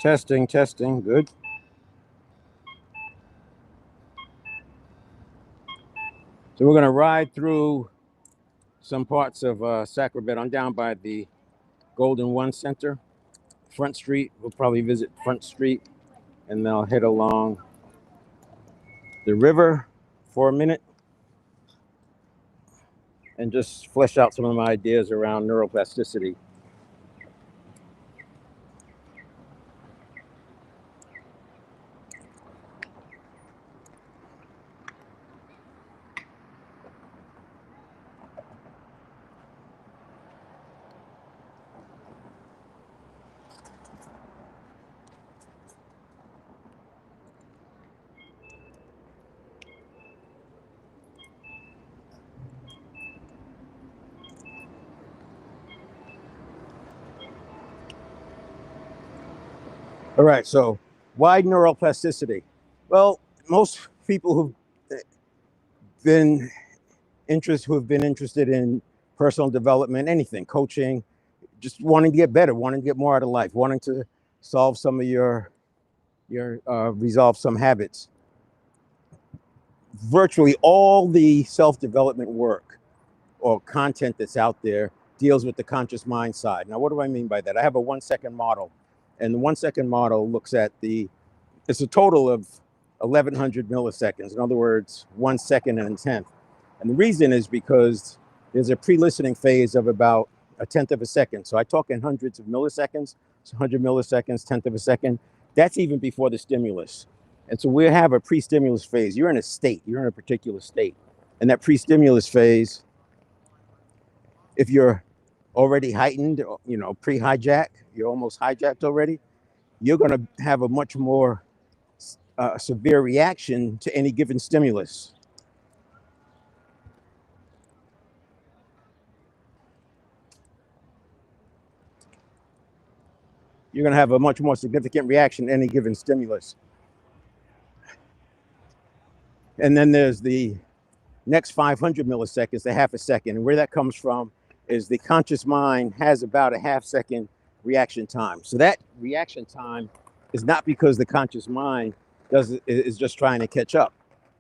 Testing, testing, good. So we're gonna ride through some parts of Sacramento. I'm down by the Golden One Center, Front Street. We'll probably visit Front Street, and then I'll head along the river for a minute and just flesh out some of my ideas around neuroplasticity. All right, so why neuroplasticity? Well, most people who have been interested in personal development, anything, coaching, just wanting to get better, wanting to get more out of life, wanting to solve some of your resolve some habits. Virtually all the self-development work or content that's out there deals with the conscious mind side. Now, what do I mean by that? I have a 1-second model, and the 1-second model looks at it's a total of 1100 milliseconds. In other words, 1 second and a tenth. And the reason is because there's a pre-listening phase of about a tenth of a second. So I talk in hundreds of milliseconds, so 100 milliseconds, tenth of a second. That's even before the stimulus. And so we have a pre-stimulus phase. You're in a state, you're in a particular state. And that pre-stimulus phase, if you're already heightened, pre-hijack, you're almost hijacked already, you're going to have a much more severe reaction to any given stimulus. You're going to have a much more significant reaction to any given stimulus. And then there's the next 500 milliseconds, the half a second. And where that comes from is the conscious mind has about a half-second reaction time. So that reaction time is not because the conscious mind is just trying to catch up.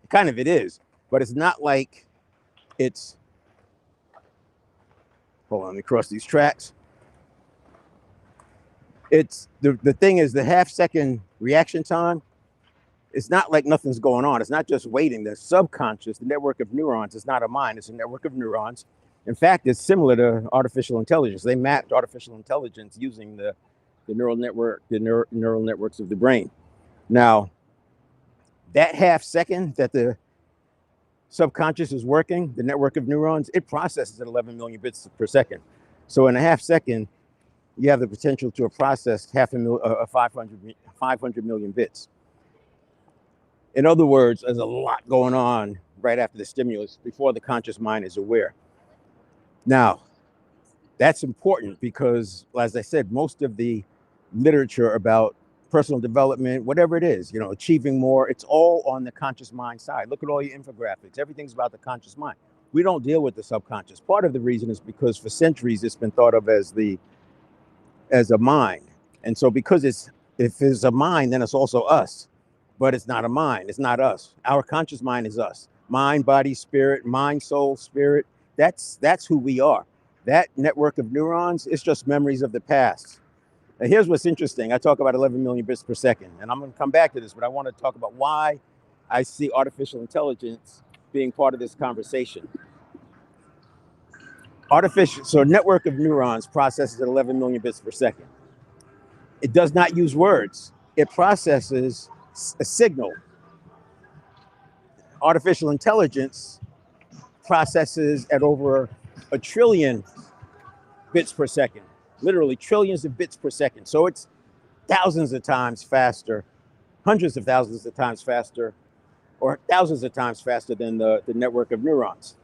Kind of it is, but it's not like it's, hold on, let me cross these tracks. It's the thing is the half-second reaction time. It's not like nothing's going on. It's not just waiting. The subconscious, the network of neurons, is not a mind. It's a network of neurons. In fact, it's similar to artificial intelligence. They mapped artificial intelligence using the neural networks of the brain. Now, that half second that the subconscious is working, the network of neurons, it processes at 11 million bits per second. So in a half second, you have the potential to process 500 million bits. In other words, there's a lot going on right after the stimulus before the conscious mind is aware. Now, that's important because, as I said, most of the literature about personal development, whatever it is, achieving more, it's all on the conscious mind side. Look at all your infographics. Everything's about the conscious mind. We don't deal with the subconscious. Part of the reason is because for centuries it's been thought of as a mind. And so because if it's a mind, then it's also us. But it's not a mind. It's not us. Our conscious mind is us. Mind, body, spirit, mind, soul, spirit. That's who we are. That network of neurons is just memories of the past. Now, here's what's interesting. I talk about 11 million bits per second, and I'm going to come back to this, but I want to talk about why I see artificial intelligence being part of this conversation. So a network of neurons processes at 11 million bits per second. It does not use words. It processes a signal. Artificial intelligence processes at over 1 trillion bits per second, literally trillions of bits per second. So it's thousands of times faster, hundreds of thousands of times faster, or thousands of times faster than the network of neurons.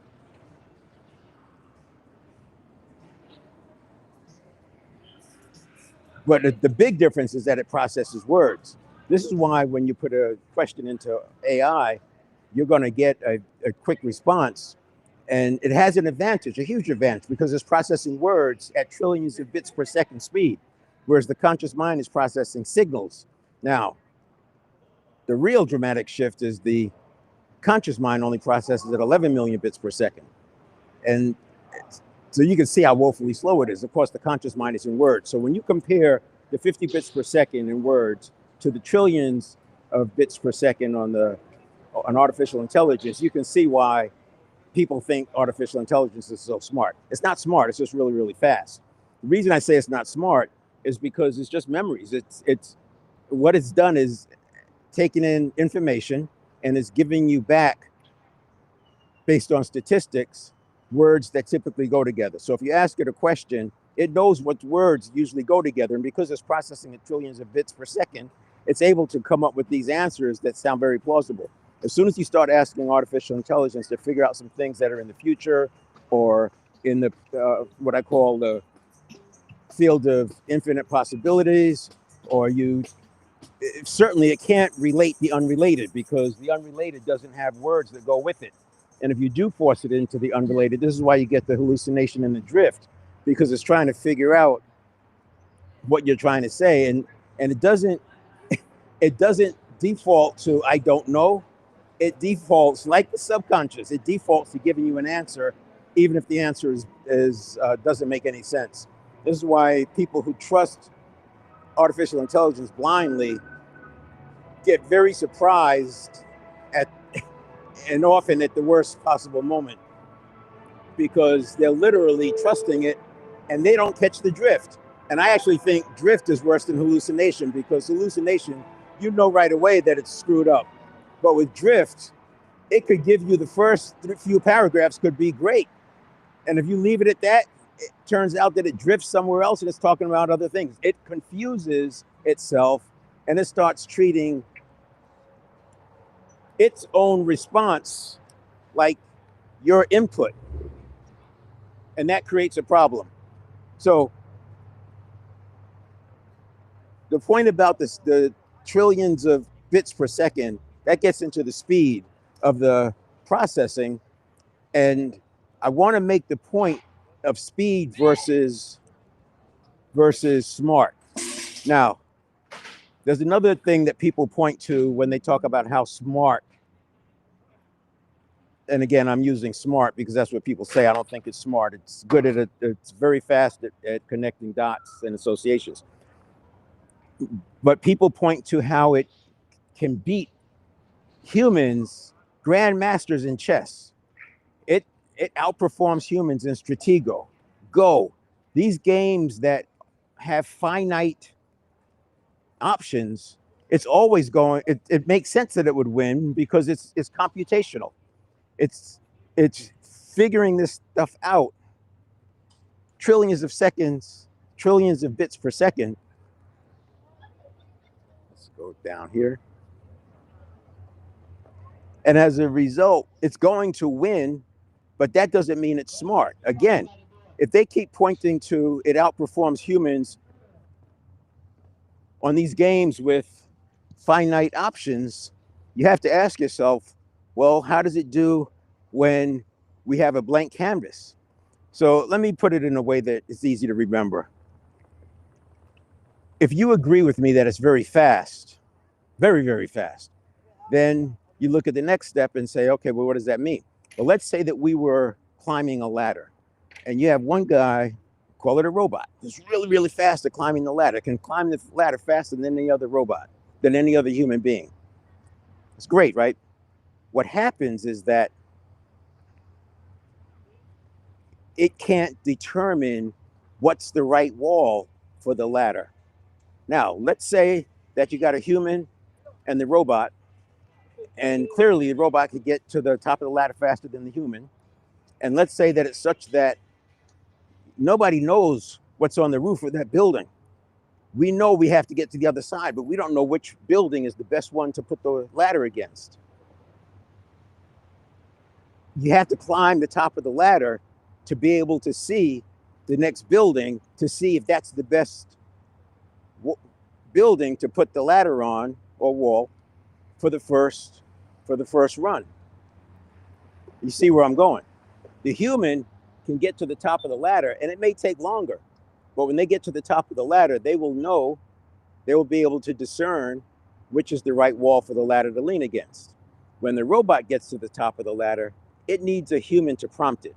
But the big difference is that it processes words. This is why when you put a question into AI, you're going to get a quick response. And it has an advantage, a huge advantage, because it's processing words at trillions of bits per second speed. whereas the conscious mind is processing signals. Now, the real dramatic shift is the conscious mind only processes at 11 million bits per second. And so you can see how woefully slow it is. Of course, the conscious mind is in words. So when you compare the 50 bits per second in words to the trillions of bits per second on artificial intelligence, you can see why people think artificial intelligence is so smart. It's not smart. It's just really, really fast. The reason I say it's not smart is because it's just memories. It's what it's done is taking in information and is giving you back, based on statistics, words that typically go together. So if you ask it a question, it knows what words usually go together. And because it's processing at trillions of bits per second, it's able to come up with these answers that sound very plausible. As soon as you start asking artificial intelligence to figure out some things that are in the future or in the what I call the field of infinite possibilities, or certainly it can't relate the unrelated, because the unrelated doesn't have words that go with it. And if you do force it into the unrelated, this is why you get the hallucination and the drift, because it's trying to figure out what you're trying to say, and it doesn't default to I don't know. It defaults, like the subconscious, it defaults to giving you an answer, even if the answer is doesn't make any sense. This is why people who trust artificial intelligence blindly get very surprised at, and often at the worst possible moment, because they're literally trusting it and they don't catch the drift. And I actually think drift is worse than hallucination, because hallucination, you know right away that it's screwed up. But with drift, it could give you the first few paragraphs could be great. And if you leave it at that, it turns out that it drifts somewhere else and it's talking about other things. It confuses itself and it starts treating its own response like your input. And that creates a problem. So the point about the trillions of bits per second, that gets into the speed of the processing. And I want to make the point of speed versus smart. Now, there's another thing that people point to when they talk about how smart, and again, I'm using smart because that's what people say. I don't think it's smart. It's good at it. It's very fast at connecting dots and associations. But people point to how it can beat humans, grandmasters in chess. It outperforms humans in Stratego, Go. These games that have finite options, it's always going, it makes sense that it would win because it's computational. It's figuring this stuff out. Trillions of seconds, trillions of bits per second. Let's go down here. And as a result, it's going to win, but that doesn't mean it's smart. Again, if they keep pointing to it outperforms humans on these games with finite options, you have to ask yourself, well, how does it do when we have a blank canvas? So let me put it in a way that is easy to remember. If you agree with me that it's very fast, very, very fast, then you look at the next step and say, okay, well, what does that mean? Well, let's say that we were climbing a ladder and you have one guy, call it a robot, who's really, really fast at climbing the ladder, can climb the ladder faster than any other robot, than any other human being. It's great, right? What happens is that it can't determine what's the right wall for the ladder. Now, let's say that you got a human and the robot, and clearly the robot could get to the top of the ladder faster than the human. And let's say that it's such that nobody knows what's on the roof of that building. We know we have to get to the other side, but we don't know which building is the best one to put the ladder against. You have to climb the top of the ladder to be able to see the next building, to see if that's the best building to put the ladder on or wall for the first run. You see where I'm going? The human can get to the top of the ladder and it may take longer, But when they get to the top of the ladder, they will know, they will be able to discern which is the right wall for the ladder to lean against. When the robot gets to the top of the ladder, it needs a human to prompt it.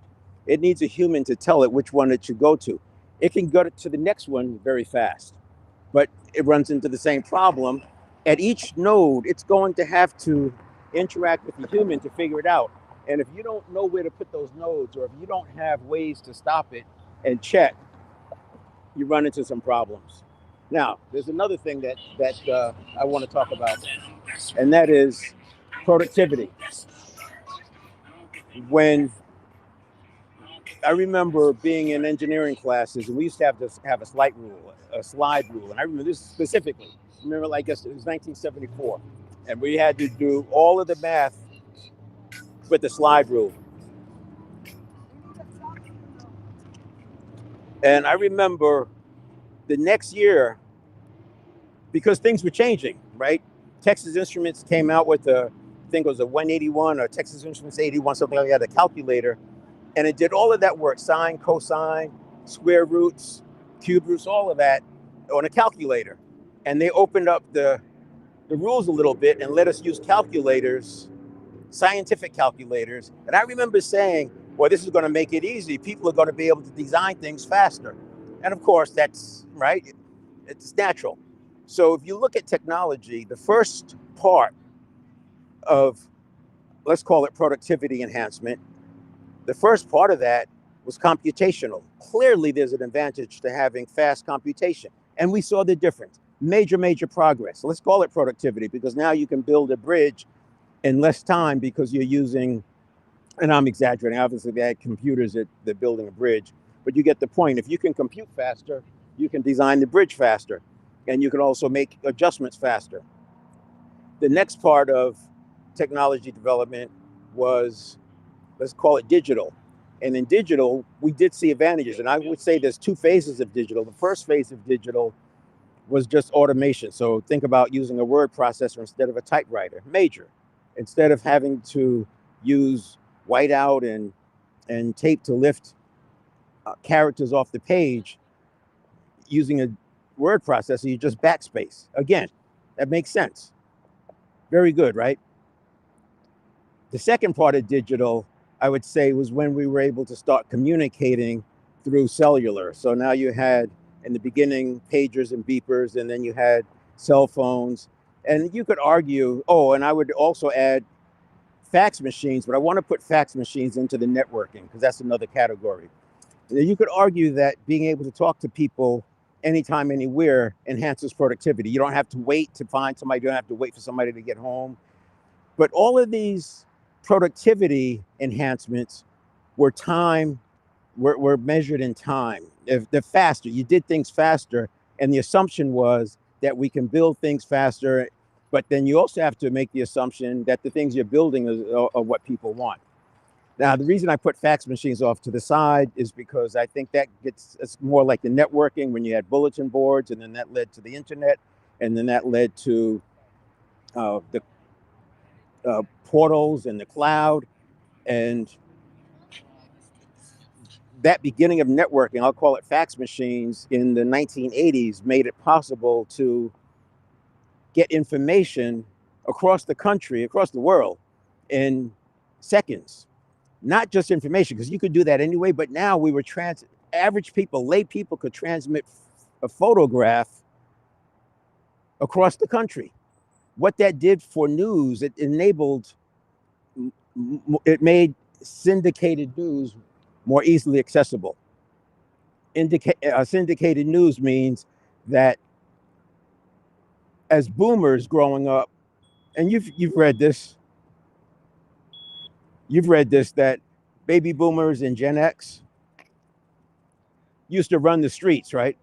It needs a human to tell it which one it should go to. It can go to the next one very fast, but it runs into the same problem. At each node, it's going to have to interact with the human to figure it out. And if you don't know where to put those nodes, or if you don't have ways to stop it and check, you run into some problems. Now, there's another thing that I want to talk about, and that is productivity. When I remember being in engineering classes, and we used to have a slide rule, and I remember this specifically. I remember, like, it was 1974, and we had to do all of the math with the slide rule. And I remember the next year, because things were changing, right? Texas Instruments came out with I think it was a 181 or Texas Instruments 81, something like that, a calculator. And it did all of that work, sine, cosine, square roots, cube roots, all of that on a calculator. And they opened up the rules a little bit and let us use calculators, scientific calculators. And I remember saying, well, this is going to make it easy. People are going to be able to design things faster. And of course, that's right. It's natural. So if you look at technology, the first part of, let's call it productivity enhancement, the first part of that was computational. Clearly, there's an advantage to having fast computation. And we saw the difference. Major progress. So let's call it productivity, because now you can build a bridge in less time because you're using, and I'm exaggerating, obviously they had computers that they're building a bridge, but you get the point. If you can compute faster, you can design the bridge faster, and you can also make adjustments faster. The next part of technology development was, let's call it digital. And in digital, we did see advantages. And I would say there's two phases of digital. The first phase of digital was just automation. So think about using a word processor instead of a typewriter. Major. Instead of having to use whiteout and tape to lift characters off the page, using a word processor, you just backspace. Again, that makes sense. Very good, right? The second part of digital, I would say, was when we were able to start communicating through cellular. So now you had, in the beginning, pagers and beepers, and then you had cell phones. And you could argue, oh, and I would also add fax machines, but I want to put fax machines into the networking, because that's another category. You could argue that being able to talk to people anytime, anywhere enhances productivity. You don't have to wait to find somebody, you don't have to wait for somebody to get home. But all of these productivity enhancements were measured in time. If they're faster, you did things faster, and the assumption was that we can build things faster, but then you also have to make the assumption that the things you're building are what people want. Now, the reason I put fax machines off to the side is because I think that it's more like the networking, when you had bulletin boards, and then that led to the internet, and then that led to the portals and the cloud. And that beginning of networking, I'll call it fax machines, in the 1980s made it possible to get information across the country, across the world, in seconds. Not just information, because you could do that anyway, but now we were average people, lay people, could transmit a photograph across the country. What that did for news, it made syndicated news more easily accessible. Syndicated news means that as boomers growing up, and you've read this, that baby boomers and Gen X used to run the streets, right?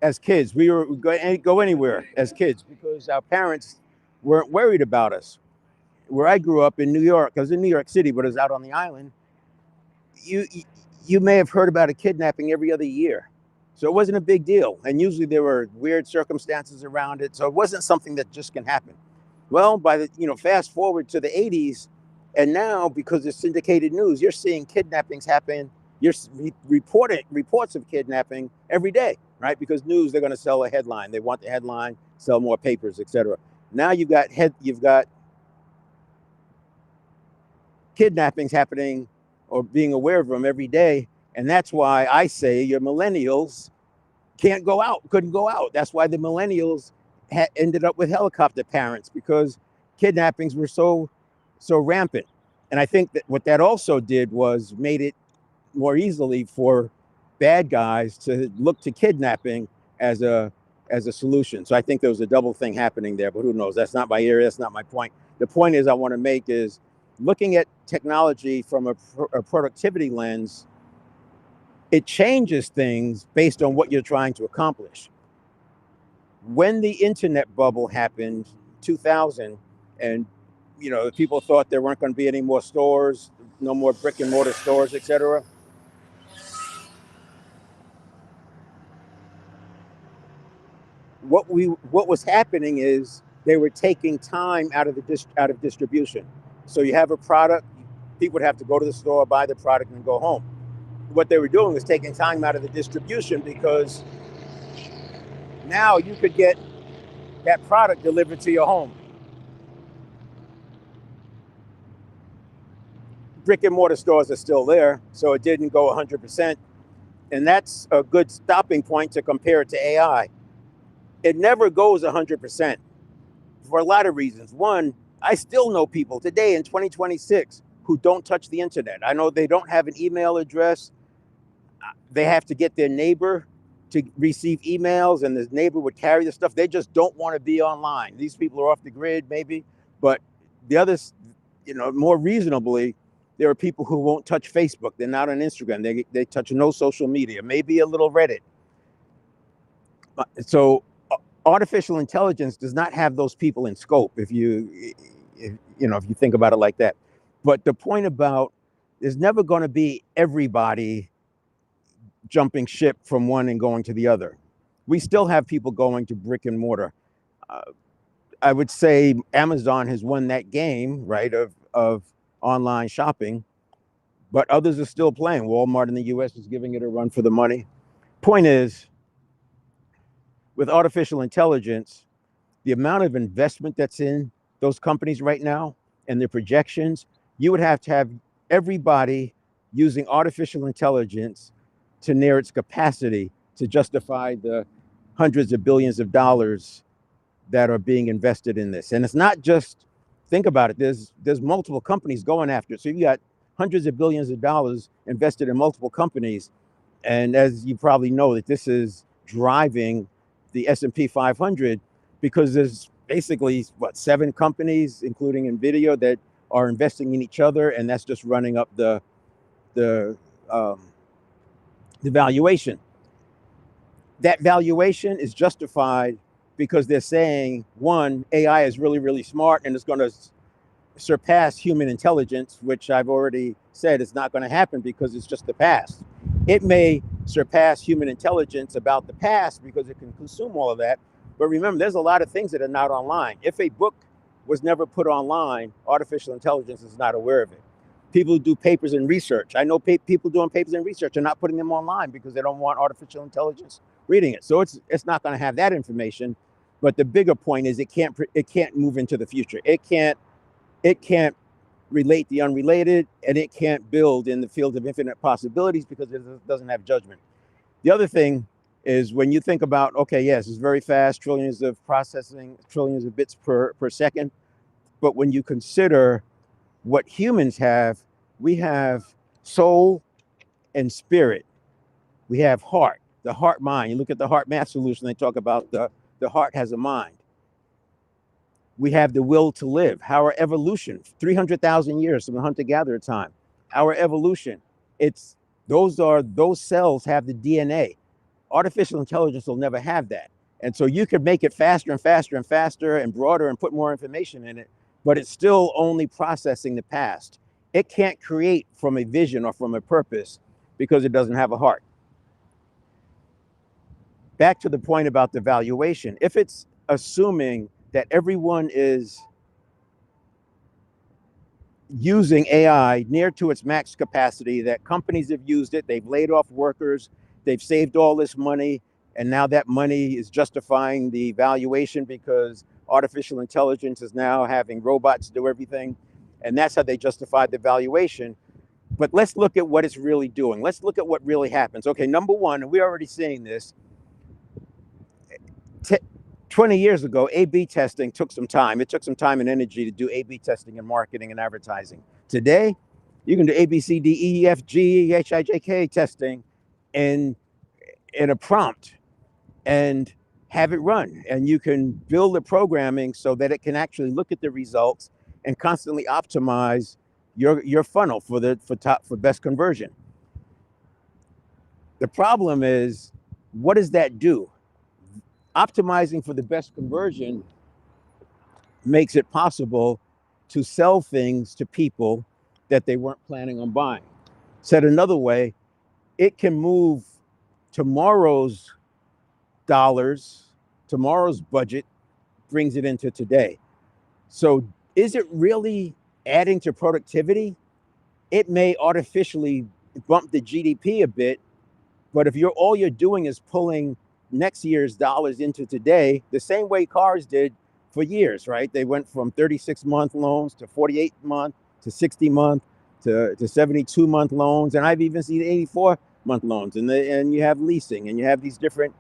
As kids, we were go anywhere as kids because our parents weren't worried about us. Where I grew up in New York, I was in New York City, but it was out on the island. You may have heard about a kidnapping every other year. So it wasn't a big deal. And usually there were weird circumstances around it. So it wasn't something that just can happen. Well, fast forward to the 80s, and now because of syndicated news, you're seeing kidnappings happen You're reporting reports of kidnapping every day, right? Because news, they're going to sell a headline. They want the headline, sell more papers, etc. Now you've got kidnappings happening or being aware of them every day, and that's why I say your millennials couldn't go out. That's why the millennials ended up with helicopter parents, because kidnappings were so rampant. And I think that what that also did was made it more easily for bad guys to look to kidnapping as a solution. So I think there was a double thing happening there, but who knows? That's not my area. That's not my point. The point is I want to make is looking at technology from a productivity lens. It changes things based on what you're trying to accomplish. When the internet bubble happened, 2000, and people thought there weren't going to be any more stores, no more brick and mortar stores, etc. What was happening is they were taking time out of out of distribution. So you have a product, people would have to go to the store, buy the product, and go home. What they were doing was taking time out of the distribution, because now you could get that product delivered to your home. Brick and mortar stores are still there, so it didn't go 100%. And that's a good stopping point to compare it to AI. It never goes 100% for a lot of reasons. One, I still know people today in 2026 who don't touch the internet. I know they don't have an email address. They have to get their neighbor to receive emails, and the neighbor would carry the stuff. They just don't want to be online. These people are off the grid, maybe. But the others, more reasonably, there are people who won't touch Facebook. They're not on Instagram. They touch no social media, maybe a little Reddit. So artificial intelligence does not have those people in scope, if you think about it like that. But the point about, there's never going to be everybody jumping ship from one and going to the other. We still have people going to brick and mortar. I would say Amazon has won that game, right, of online shopping, but others are still playing. Walmart in the US is giving it a run for the money. Point is, with artificial intelligence, the amount of investment that's in those companies right now and their projections, you would have to have everybody using artificial intelligence to near its capacity to justify the hundreds of billions of dollars that are being invested in this. And it's not just, think about it, there's multiple companies going after it. So you got hundreds of billions of dollars invested in multiple companies. And as you probably know, that this is driving the S&P 500, because there's basically 7 companies, including NVIDIA, that are investing in each other, and that's just running up the valuation. That valuation is justified because they're saying, one, AI is really, really smart and it's going to surpass human intelligence, which I've already said is not going to happen because it's just the past. It may surpass human intelligence about the past because it can consume all of that. But remember, there's a lot of things that are not online. If a book was never put online, artificial intelligence is not aware of it. People who do papers and research, I know people doing papers and research are not putting them online because they don't want artificial intelligence reading it. So it's not going to have that information. But the bigger point is it can't move into the future. It can't relate the unrelated, and it can't build in the field of infinite possibilities because it doesn't have judgment. The other thing is, when you think about, okay, yes, it's very fast, trillions of processing, trillions of bits per second. But when you consider what humans have, we have soul and spirit. We have heart, the heart mind. You look at the heart math solution, they talk about the heart has a mind. We have the will to live. Our evolution, 300,000 years from the hunter-gatherer time. Our evolution, those cells have the DNA. Artificial intelligence will never have that. And so you could make it faster and faster and faster and broader and put more information in it, but it's still only processing the past. It can't create from a vision or from a purpose because it doesn't have a heart. Back to the point about the valuation. If it's assuming that everyone is using AI near to its max capacity, that companies have used it, they've laid off workers, they've saved all this money, and now that money is justifying the valuation because artificial intelligence is now having robots do everything. And that's how they justified the valuation. But let's look at what it's really doing. Let's look at what really happens. Okay, number one, and we're already seeing this, 20 years ago, A/B testing took some time. It took some time and energy to do A/B testing in marketing and advertising. Today, you can do A, B, C, D, E, F, G, H, I, J, K testing in a prompt and have it run. And you can build the programming so that it can actually look at the results and constantly optimize your funnel for best conversion. The problem is, what does that do? Optimizing for the best conversion makes it possible to sell things to people that they weren't planning on buying. Said another way, it can move tomorrow's dollars, tomorrow's budget, brings it into today. So is it really adding to productivity? It may artificially bump the GDP a bit, but if all you're doing is pulling next year's dollars into today, the same way cars did for years, right? They went from 36-month loans to 48-month to 60-month to 72-month loans, and I've even seen 84-month loans. And you have leasing, and you have these different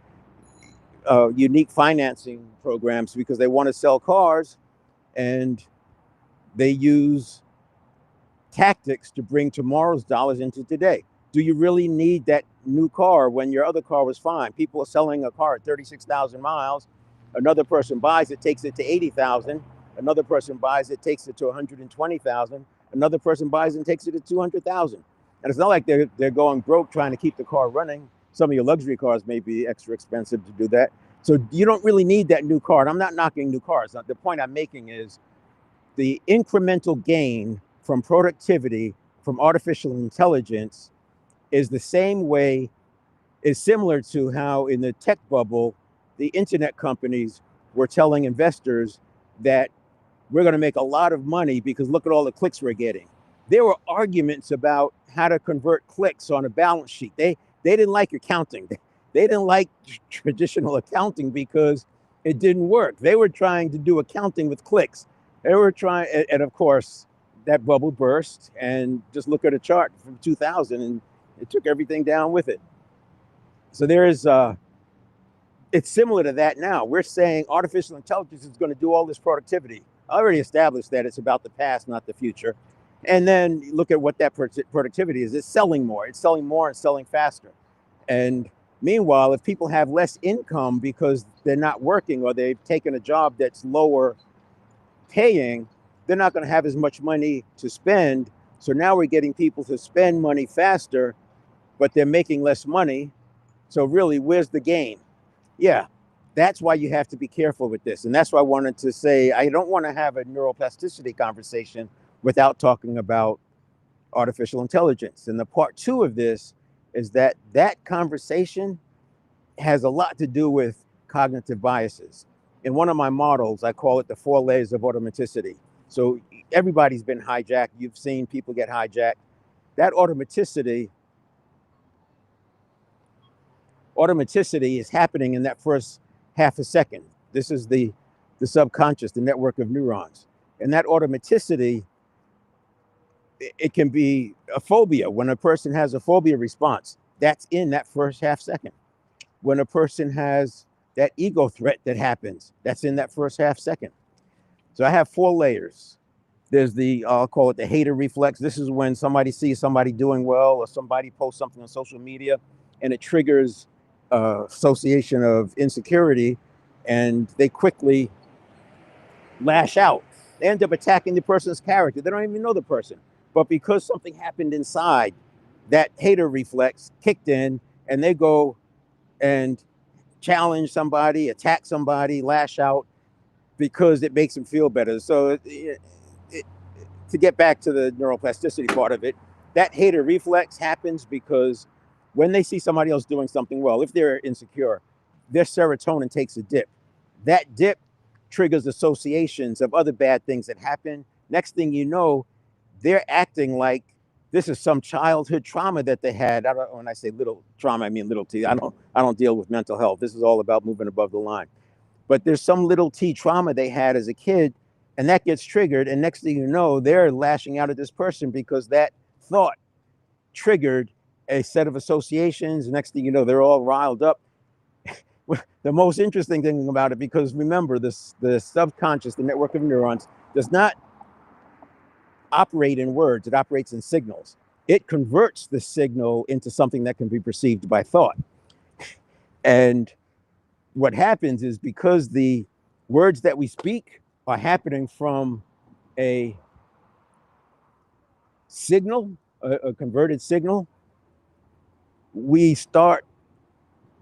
unique financing programs because they want to sell cars, and they use tactics to bring tomorrow's dollars into today. Do you really need that new car when your other car was fine? People are selling a car at 36,000 miles. Another person buys it, takes it to 80,000. Another person buys it, takes it to 120,000. Another person buys it and takes it to 200,000. And it's not like they're going broke trying to keep the car running. Some of your luxury cars may be extra expensive to do that. So you don't really need that new car. And I'm not knocking new cars. The point I'm making is the incremental gain from productivity, from artificial intelligence, is the same way, is similar to how in the tech bubble, the internet companies were telling investors that we're going to make a lot of money because look at all the clicks we're getting. There were arguments about how to convert clicks on a balance sheet. They didn't like accounting. They didn't like traditional accounting because it didn't work. They were trying to do accounting with clicks. They were trying, and of course, that bubble burst. And just look at a chart from 2000, and it took everything down with it. So it's similar to that now. We're saying artificial intelligence is going to do all this productivity. I already established that it's about the past, not the future. And then look at what that productivity is. It's selling more. It's selling more and selling faster. And meanwhile, if people have less income because they're not working or they've taken a job that's lower paying, they're not going to have as much money to spend. So now we're getting people to spend money faster, but they're making less money. So really, where's the gain? Yeah, that's why you have to be careful with this. And that's why I wanted to say, I don't want to have a neuroplasticity conversation without talking about artificial intelligence. And the part two of this is that conversation has a lot to do with cognitive biases. In one of my models, I call it the 4 layers of automaticity. So everybody's been hijacked. You've seen people get hijacked. That automaticity is happening in that first half a second. This is the subconscious, the network of neurons. And that automaticity, it can be a phobia. When a person has a phobia response, that's in that first half second. When a person has that ego threat that happens, that's in that first half second. So I have 4 layers. There's I'll call it the hater reflex. This is when somebody sees somebody doing well or somebody posts something on social media and it triggers association of insecurity, and they quickly lash out. They end up attacking the person's character. They don't even know the person. But because something happened inside, that hater reflex kicked in, and they go and challenge somebody, attack somebody, lash out because it makes them feel better. So to get back to the neuroplasticity part of it, that hater reflex happens because when they see somebody else doing something well, if they're insecure, their serotonin takes a dip. That dip triggers associations of other bad things that happen. Next thing you know, they're acting like this is some childhood trauma that they had. I don't, when I say little trauma, I mean little t. I don't deal with mental health. This is all about moving above the line. But there's some little t trauma they had as a kid, and that gets triggered. And next thing you know, they're lashing out at this person because that thought triggered a set of associations. Next thing you know, they're all riled up. The most interesting thing about it, because remember, the subconscious, the network of neurons, does not operate in words, it operates in signals. It converts the signal into something that can be perceived by thought. And what happens is, because the words that we speak are happening from a signal, a converted signal, we start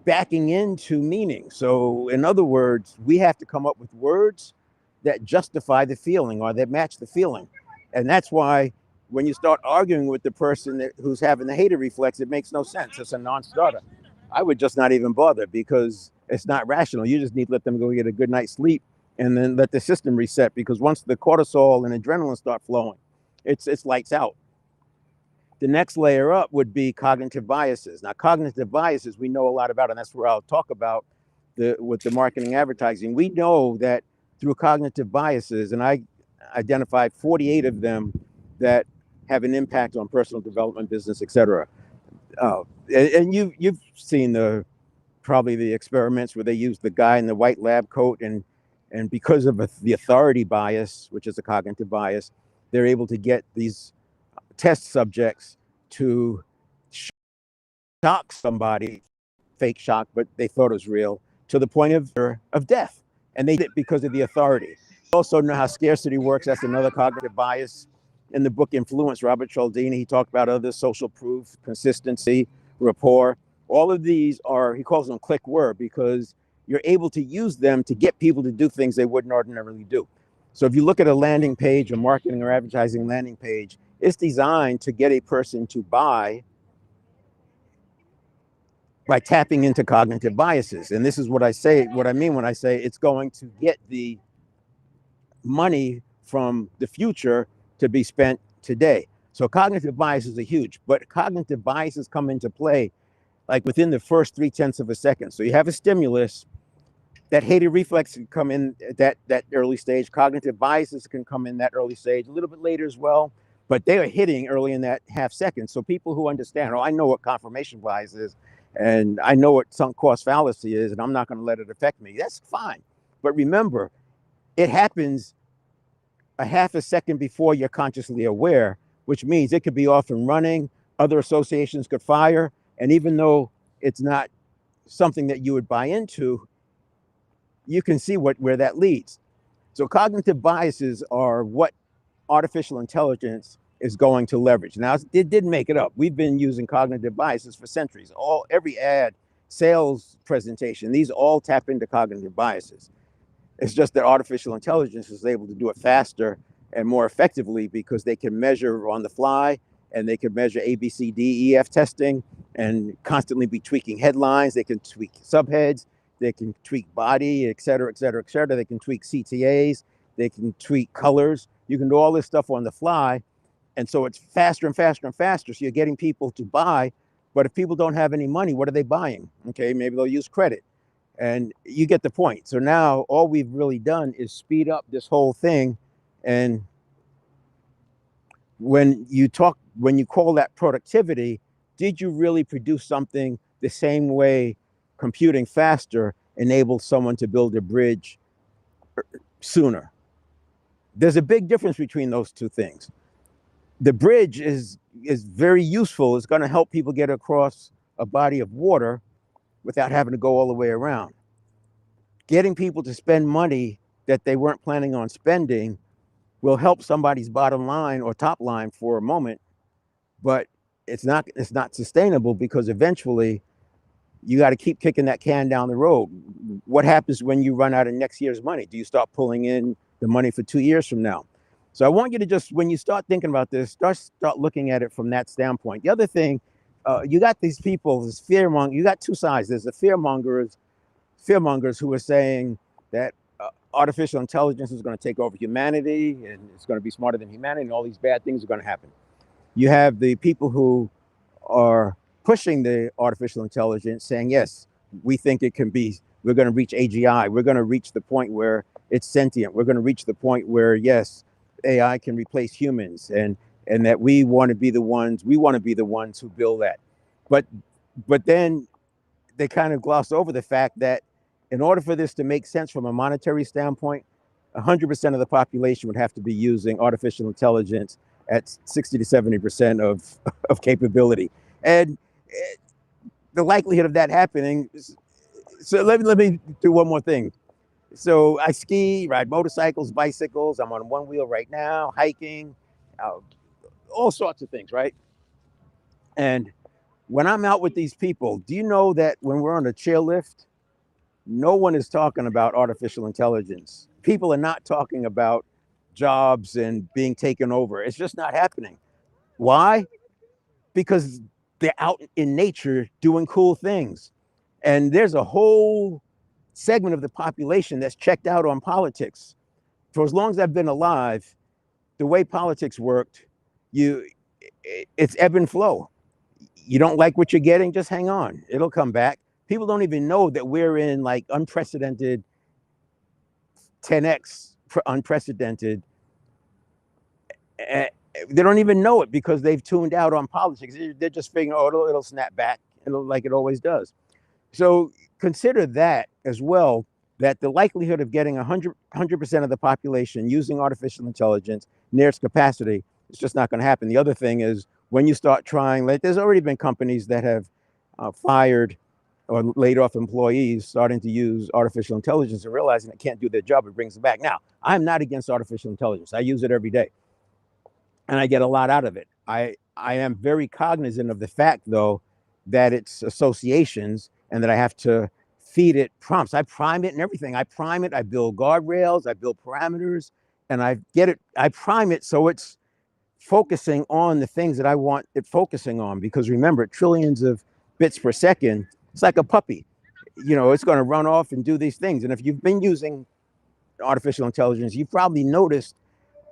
backing into meaning. So in other words, we have to come up with words that justify the feeling or that match the feeling. And that's why when you start arguing with the person who's having the hater reflex, it makes no sense. It's a non-starter. I would just not even bother, because it's not rational. You just need to let them go get a good night's sleep and then let the system reset, because once the cortisol and adrenaline start flowing, it's lights out. The next layer up would be cognitive biases. Now, cognitive biases we know a lot about, and that's where I'll talk about with the marketing advertising. We know that through cognitive biases, and I identified 48 of them that have an impact on personal development, business, etc. And you've seen probably the experiments where they use the guy in the white lab coat, and because of the authority bias, which is a cognitive bias, they're able to get these test subjects to shock somebody, fake shock, but they thought it was real, to the point of death. And they did it because of the authority. Also know how scarcity works. That's another cognitive bias. In the book Influence, Robert Cialdini, he talked about other social proof, consistency, rapport. All of these are, he calls them click word, because you're able to use them to get people to do things they wouldn't ordinarily do. So if you look at a landing page, a marketing or advertising landing page, it's designed to get a person to buy by tapping into cognitive biases. And this is what I mean when I say it's going to get the money from the future to be spent today. So cognitive biases are huge, but cognitive biases come into play like within the first 0.3 of a second. So you have a stimulus, that hated reflex can come in at that early stage. Cognitive biases can come in that early stage, a little bit later as well, but they are hitting early in that half second. So people who understand, oh, I know what confirmation bias is, and I know what sunk cost fallacy is, and I'm not going to let it affect me. That's fine. But remember, it happens a half a second before you're consciously aware, which means it could be off and running. Other associations could fire. And even though it's not something that you would buy into, you can see where that leads. So cognitive biases are what artificial intelligence is going to leverage. Now, it didn't make it up. We've been using cognitive biases for centuries. Every ad, sales presentation, these all tap into cognitive biases. It's just that artificial intelligence is able to do it faster and more effectively, because they can measure on the fly, and they can measure A, B, C, D, E, F testing, and constantly be tweaking headlines. They can tweak subheads. They can tweak body, et cetera, et cetera, et cetera. They can tweak CTAs. They can tweak colors. You can do all this stuff on the fly. And so it's faster and faster and faster. So you're getting people to buy. But if people don't have any money, what are they buying? Okay, maybe they'll use credit. And you get the point. So now all we've really done is speed up this whole thing. And when you call that productivity, did you really produce something the same way computing faster enables someone to build a bridge sooner? There's a big difference between those two things. The bridge is very useful. It's going to help people get across a body of water without having to go all the way around. Getting people to spend money that they weren't planning on spending will help somebody's bottom line or top line for a moment, but it's not sustainable, because eventually you got to keep kicking that can down the road. What happens when you run out of next year's money? Do you start pulling in the money for 2 years from now? So I want you to just, when you start thinking about this, start looking at it from that standpoint. The other thing, you got these people, this fearmonger. You got two sides. There's the fearmongers who are saying that artificial intelligence is going to take over humanity and it's going to be smarter than humanity and all these bad things are going to happen. You have the people who are pushing the artificial intelligence saying, yes, we think it can be, we're going to reach AGI. We're going to reach the point where it's sentient. We're going to reach the point where, yes, AI can replace humans and that we want to be the ones who build that. But then they kind of gloss over the fact that in order for this to make sense from a monetary standpoint, 100% of the population would have to be using artificial intelligence at 60 to 70% of capability. And the likelihood of that happening, so let me do one more thing. So I ski, ride motorcycles, bicycles. I'm on one wheel right now, hiking, uh, all sorts of things, right? And when I'm out with these people, do you know that when we're on a chairlift, no one is talking about artificial intelligence. People are not talking about jobs and being taken over. It's just not happening. Why? Because they're out in nature doing cool things. And there's a whole segment of the population that's checked out on politics. For as long as I've been alive, the way politics worked, it's ebb and flow. You don't like what you're getting, just hang on. It'll come back. People don't even know that we're in like unprecedented 10x unprecedented. They don't even know it because they've tuned out on politics. They're just figuring, oh, it'll snap back, like it always does. So consider that as well, that the likelihood of getting 100% of the population using artificial intelligence near its capacity is just not going to happen. The other thing is when you start trying, like there's already been companies that have fired or laid off employees starting to use artificial intelligence and realizing it can't do their job, it brings them back. Now, I'm not against artificial intelligence. I use it every day and I get a lot out of it. I am very cognizant of the fact, though, that it's associations and that I have to feed it prompts. I prime it and everything. I prime it, I build guardrails, I build parameters, and I prime it so it's focusing on the things that I want it focusing on. Because remember, trillions of bits per second, it's like a puppy. It's going to run off and do these things. And if you've been using artificial intelligence, you've probably noticed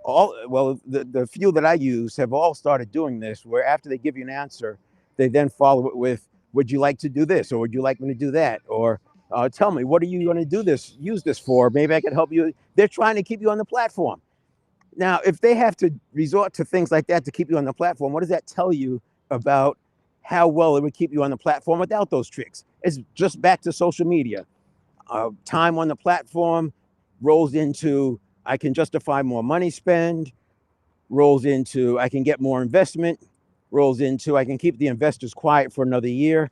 the few that I use have all started doing this, where after they give you an answer, they then follow it with, would you like to do this? Or would you like me to do that? Or tell me, what are you going to use this for? Maybe I can help you. They're trying to keep you on the platform. Now, if they have to resort to things like that to keep you on the platform, what does that tell you about how well it would keep you on the platform without those tricks? It's just back to social media. Time on the platform rolls into, I can justify more money spend, rolls into, I can get more investment, rolls into, I can keep the investors quiet for another year.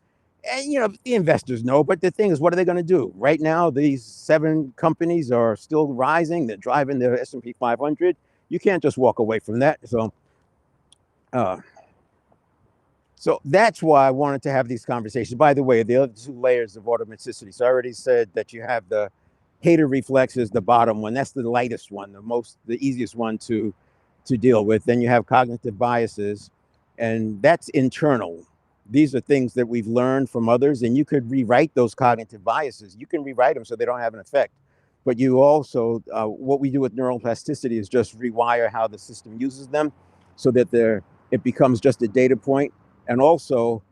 And, the investors know, but the thing is, what are they going to do? Right now, these 7 companies are still rising. They're driving the S&P 500. You can't just walk away from that. So that's why I wanted to have these conversations. By the way, the other 2 layers of automaticity. So I already said that you have the hater reflexes, the bottom one. That's the lightest one, the easiest one to deal with. Then you have cognitive biases, and that's internal. These are things that we've learned from others, and you could rewrite those cognitive biases. You can rewrite them so they don't have an effect. But you also, what we do with neuroplasticity is just rewire how the system uses them so that it becomes just a data point. And also,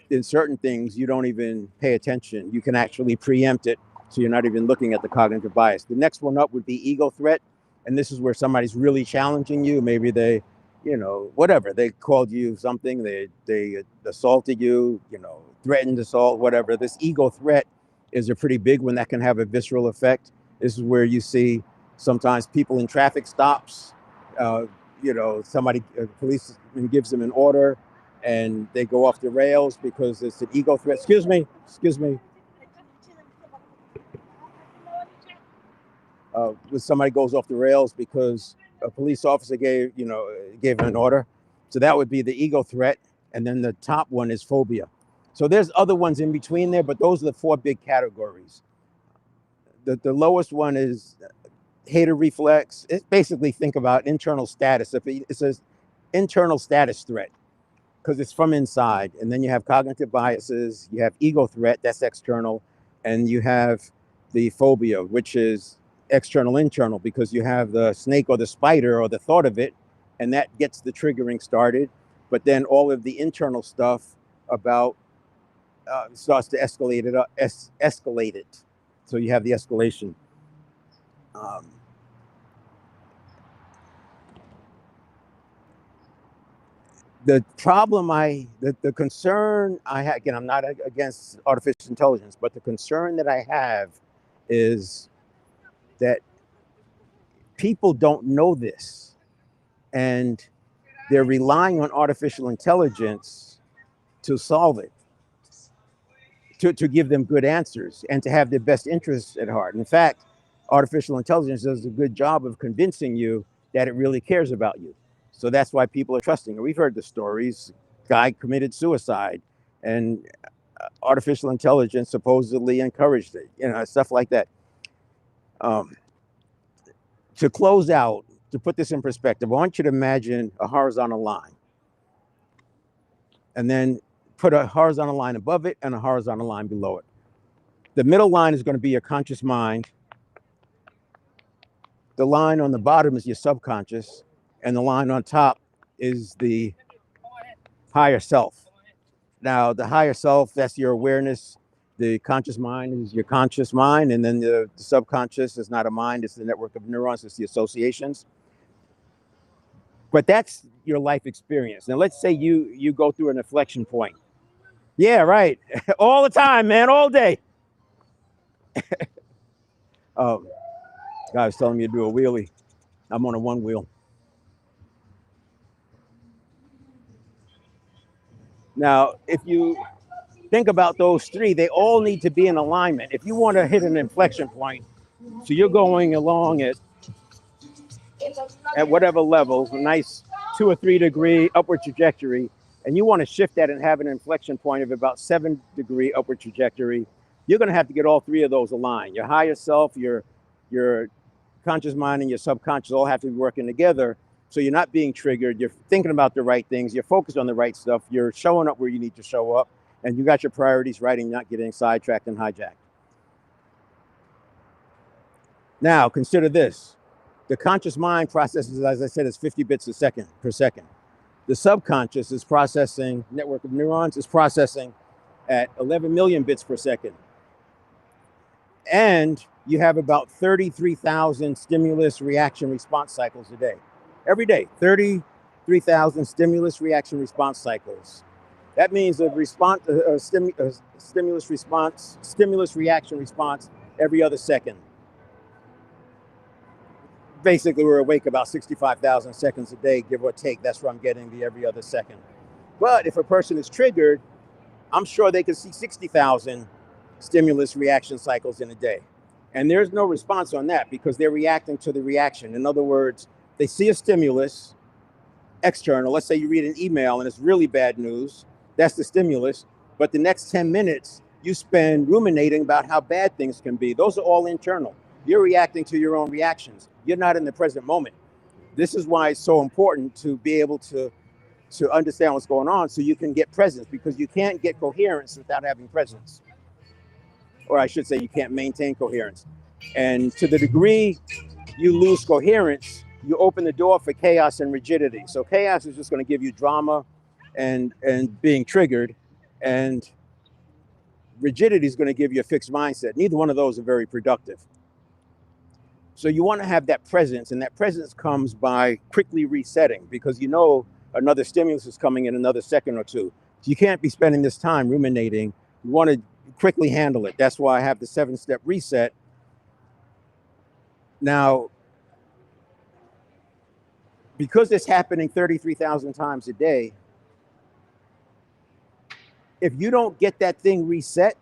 in certain things, you don't even pay attention. You can actually preempt it, so you're not even looking at the cognitive bias. The next one up would be ego threat. And this is where somebody's really challenging you. Maybe they, whatever, they called you something, they assaulted you, threatened assault, whatever. This ego threat is a pretty big one that can have a visceral effect. This is where you see sometimes people in traffic stops, somebody, a policeman gives them an order and they go off the rails because it's an ego threat. Excuse me. When somebody goes off the rails because a police officer gave him an order. So that would be the ego threat. And then the top one is phobia. So there's other ones in between there, but those are the 4 big categories. The lowest one is hater reflex. It's basically, think about internal status. If it says internal status threat, because it's from inside. And then you have cognitive biases, you have ego threat, that's external, and you have the phobia, which is external, internal, because you have the snake or the spider or the thought of it, and that gets the triggering started. But then all of the internal stuff about starts to escalate it up, escalate it. So you have the escalation. The problem the concern I have, again, I'm not against artificial intelligence, but the concern that I have is that people don't know this, and they're relying on artificial intelligence to solve it, to give them good answers, and to have their best interests at heart. In fact, artificial intelligence does a good job of convincing you that it really cares about you. So that's why people are trusting it. We've heard the stories. Guy committed suicide, and artificial intelligence supposedly encouraged it. Stuff like that. To close out, to put this in perspective, I want you to imagine a horizontal line, and then put a horizontal line above it and a horizontal line below it. The middle line is going to be your conscious mind. The line on the bottom is your subconscious, and the line on top is the higher self. Now, the higher self, that's your awareness. The conscious mind is your conscious mind, and then the subconscious is not a mind, it's the network of neurons, it's the associations. But that's your life experience. Now, let's say you go through an inflection point. Yeah, right. All the time, man, all day. Guy was telling me to do a wheelie. I'm on a one wheel. Now, if you think about those three, they all need to be in alignment. If you want to hit an inflection point, so you're going along at whatever level, a nice 2 or 3 degree upward trajectory, and you want to shift that and have an inflection point of about 7-degree upward trajectory, you're going to have to get all three of those aligned. Your higher self, your conscious mind, and your subconscious all have to be working together. So you're not being triggered. You're thinking about the right things. You're focused on the right stuff. You're showing up where you need to show up, and you got your priorities right, and not getting sidetracked and hijacked. Now, consider this. The conscious mind processes, as I said, is 50 bits per second. The subconscious is processing, network of neurons is processing at 11 million bits per second. And you have about 33,000 stimulus reaction response cycles a day. Every day, 33,000 stimulus reaction response cycles. That means a stimulus reaction response every other second. Basically, we're awake about 65,000 seconds a day, give or take. That's where I'm getting the every other second. But if a person is triggered, I'm sure they can see 60,000 stimulus reaction cycles in a day. And there's no response on that because they're reacting to the reaction. In other words, they see a stimulus, external. Let's say you read an email and it's really bad news. That's the stimulus. But the next 10 minutes, you spend ruminating about how bad things can be. Those are all internal. You're reacting to your own reactions. You're not in the present moment. This is why it's so important to be able to understand what's going on so you can get presence, because you can't get coherence without having presence. Or I should say, you can't maintain coherence. And to the degree you lose coherence, you open the door for chaos and rigidity. So chaos is just going to give you drama and being triggered, and rigidity is going to give you a fixed mindset. Neither one of those are very productive. So you want to have that presence, and that presence comes by quickly resetting, because you know another stimulus is coming in another second or two. So you can't be spending this time ruminating. You want to quickly handle it. That's why I have the 7-step reset. Now, because it's happening 33,000 times a day, if you don't get that thing reset,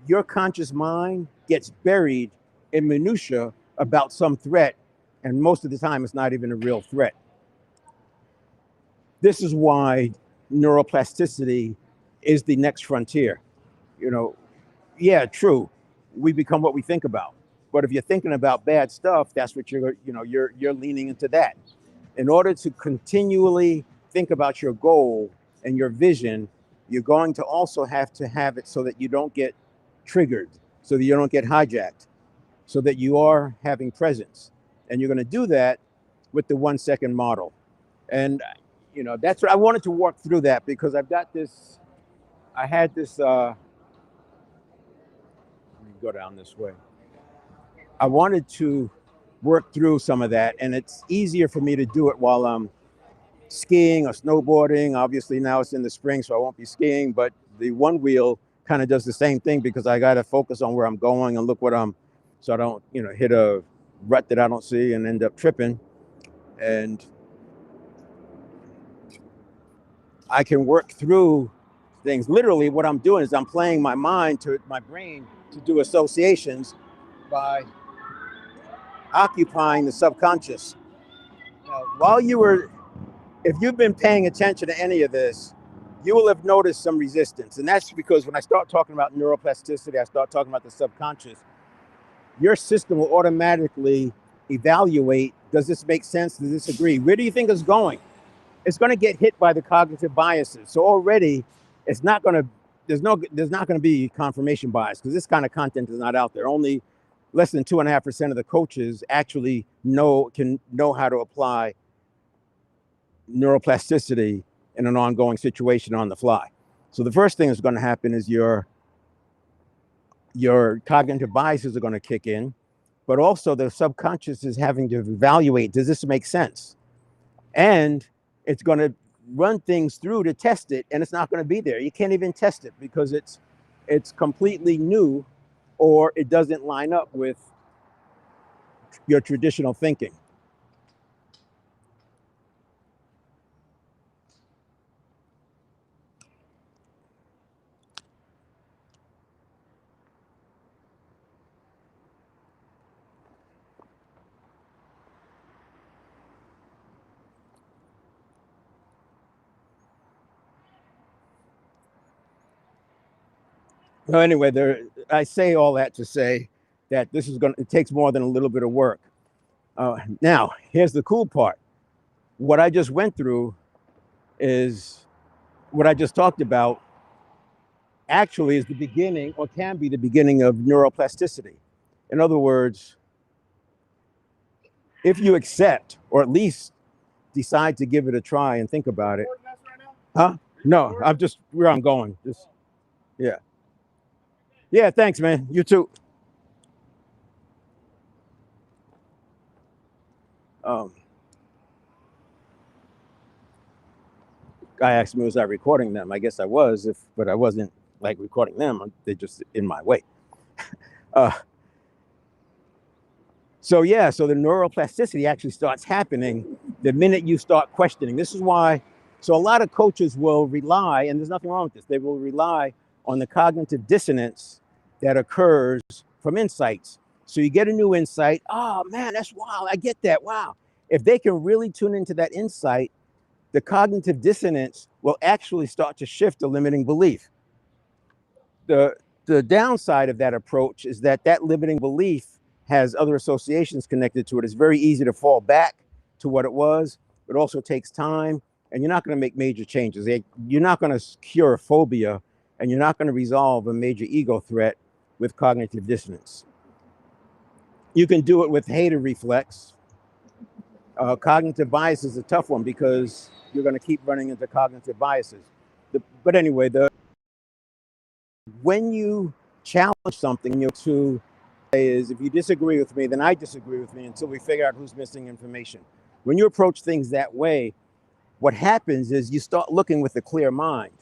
your conscious mind gets buried in minutia about some threat, and most of the time it's not even a real threat. This is why neuroplasticity is the next frontier. Yeah, true, we become what we think about. But if you're thinking about bad stuff, that's what you're leaning into that. In order to continually think about your goal and your vision, you're going to also have to have it so that you don't get triggered, so that you don't get hijacked. so that you are having presence. And you're going to do that with the 1 second model. And, that's what I wanted to walk through that, because I've got this, I had this, let me go down this way. I wanted to work through some of that, and it's easier for me to do it while I'm skiing or snowboarding. Obviously now it's in the spring, so I won't be skiing, but the one wheel kind of does the same thing, because I got to focus on where I'm going and look so I don't, hit a rut that I don't see and end up tripping. And I can work through things. Literally what I'm doing is I'm playing my brain to do associations by occupying the subconscious. Now, if you've been paying attention to any of this, you will have noticed some resistance. And that's because when I start talking about neuroplasticity, I start talking about the subconscious, your system will automatically evaluate, does this make sense? Does this agree? Where do you think it's going? It's going to get hit by the cognitive biases. So already there's not going to be confirmation bias, because this kind of content is not out there. Only less than 2.5% of the coaches actually can know how to apply neuroplasticity in an ongoing situation on the fly. So the first thing that's going to happen is your cognitive biases are going to kick in, but also the subconscious is having to evaluate, does this make sense? And it's going to run things through to test it, and it's not going to be there. You can't even test it because it's completely new, or it doesn't line up with your traditional thinking. So anyway, I say all that to say that it takes more than a little bit of work. Now, here's the cool part. What I just went through is what I just talked about actually is the beginning, or can be the beginning, of neuroplasticity. In other words, if you accept, or at least decide to give it a try and think about it. Huh? No, I'm just where I'm going. Yeah. Yeah, thanks, man. You too. Guy asked me, was I recording them? I guess I was, but I wasn't like recording them. They're just in my way. So the neuroplasticity actually starts happening the minute you start questioning. This is why, so a lot of coaches will rely, and there's nothing wrong with this, they will rely on the cognitive dissonance that occurs from insights. So you get a new insight. Oh man, that's wild. I get that. Wow. If they can really tune into that insight, the cognitive dissonance will actually start to shift the limiting belief. The downside of that approach is that limiting belief has other associations connected to it. It's very easy to fall back to what it was. It also takes time, and you're not going to make major changes. You're not going to cure a phobia, and you're not going to resolve a major ego threat with cognitive dissonance. You can do it with hater reflex. Cognitive bias is a tough one because you're going to keep running into cognitive biases. But anyway, when you challenge something, to say is, if you disagree with me, then I disagree with me until we figure out who's missing information. When you approach things that way, what happens is you start looking with a clear mind.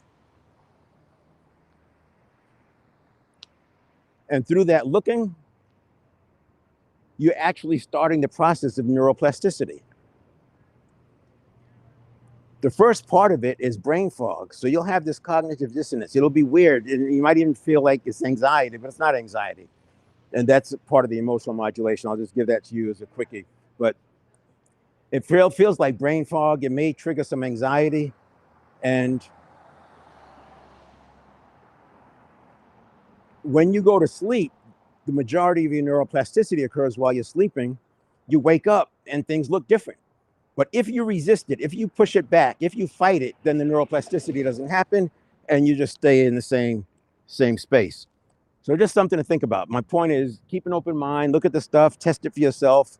And through that looking, you're actually starting the process of neuroplasticity. The first part of it is brain fog. So you'll have this cognitive dissonance. It'll be weird. You might even feel like it's anxiety, but it's not anxiety. And that's part of the emotional modulation. I'll just give that to you as a quickie. But it feels like brain fog. It may trigger some anxiety. And when you go to sleep, the majority of your neuroplasticity occurs while you're sleeping. You wake up and things look different. But if you resist it, if you push it back, if you fight it, then the neuroplasticity doesn't happen and you just stay in the same space. So just something to think about. My point is keep an open mind, look at the stuff, test it for yourself,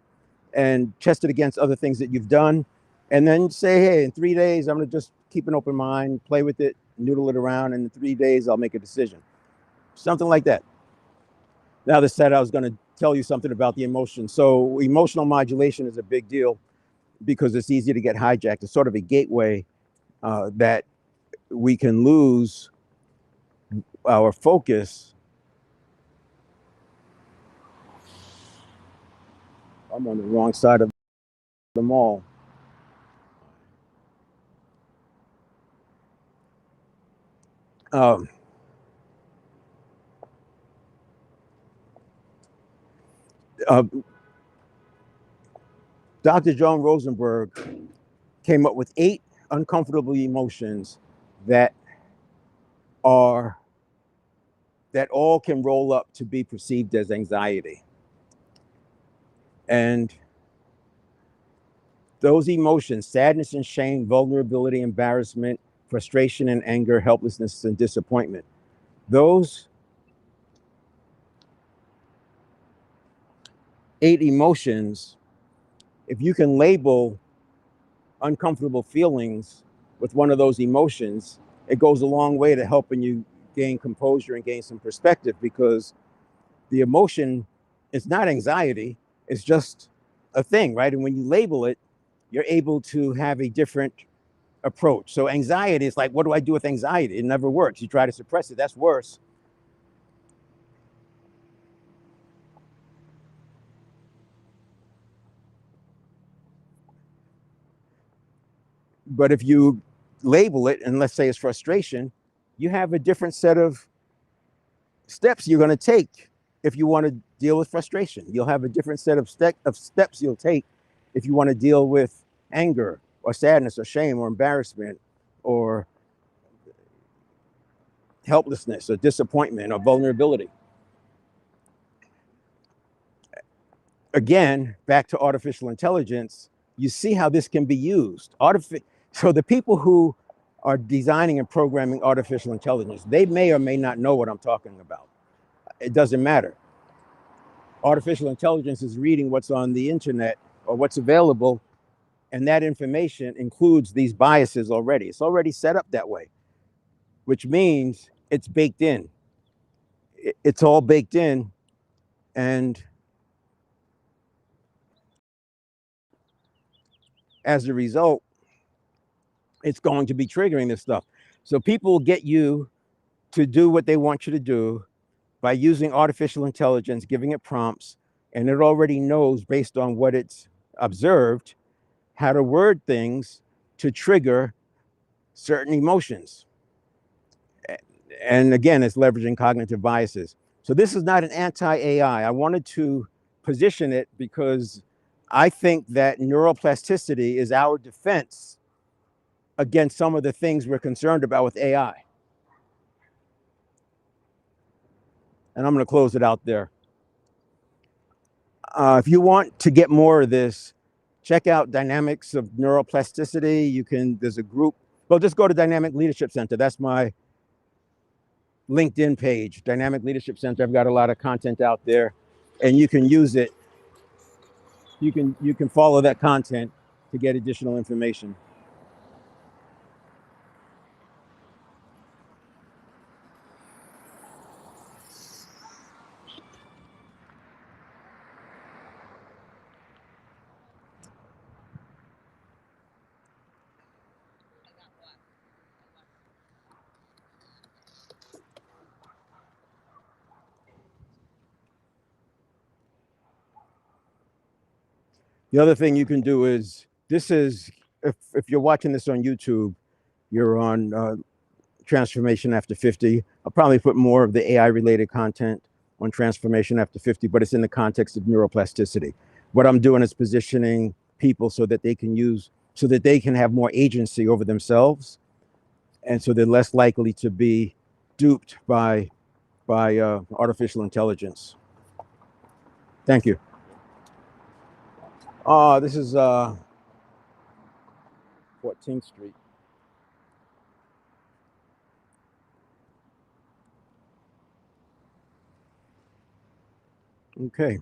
and test it against other things that you've done. And then say, hey, in 3 days, I'm going to just keep an open mind, play with it, noodle it around. And in 3 days, I'll make a decision. Something like that. Now, this said, I was going to tell you something about the emotion. So emotional modulation is a big deal because it's easy to get hijacked. It's sort of a gateway that we can lose our focus. I'm on the wrong side of the mall. Um, uh, Dr. Joan Rosenberg came up with 8 uncomfortable emotions that are that all can roll up to be perceived as anxiety. And those emotions, sadness and shame, vulnerability, embarrassment, frustration and anger, helplessness and disappointment, those 8 emotions, if you can label uncomfortable feelings with one of those emotions, it goes a long way to helping you gain composure and gain some perspective, because the emotion is not anxiety, it's just a thing, right? And when you label it, you're able to have a different approach. So anxiety is like, what do I do with anxiety? It never works. You try to suppress it, that's worse. But if you label it, and let's say it's frustration, you have a different set of steps you're going to take if you want to deal with frustration. You'll have a different set of steps you'll take if you want to deal with anger or sadness or shame or embarrassment or helplessness or disappointment or vulnerability. Again, back to artificial intelligence, you see how this can be used. So the people who are designing and programming artificial intelligence, they may or may not know what I'm talking about. It doesn't matter. Artificial intelligence is reading what's on the internet or what's available, and that information includes these biases already. It's already set up that way, which means it's baked in. It's all baked in, and as a result, it's going to be triggering this stuff. So people get you to do what they want you to do by using artificial intelligence, giving it prompts, and it already knows based on what it's observed how to word things to trigger certain emotions. And again, it's leveraging cognitive biases. So this is not an anti-AI. I wanted to position it because I think that neuroplasticity is our defense against some of the things we're concerned about with AI. And I'm going to close it out there. If you want to get more of this, check out Dynamics of Neuroplasticity. There's a group. Well, just go to Dynamic Leadership Center. That's my LinkedIn page, Dynamic Leadership Center. I've got a lot of content out there, and you can use it. You can follow that content to get additional information. The other thing you can do is if you're watching this on YouTube, you're on Transformation After 50. I'll probably put more of the AI related content on Transformation After 50, but it's in the context of neuroplasticity. What I'm doing is positioning people so that they can have more agency over themselves, and so they're less likely to be duped by artificial intelligence. Thank you. This is 14th Street. Okay.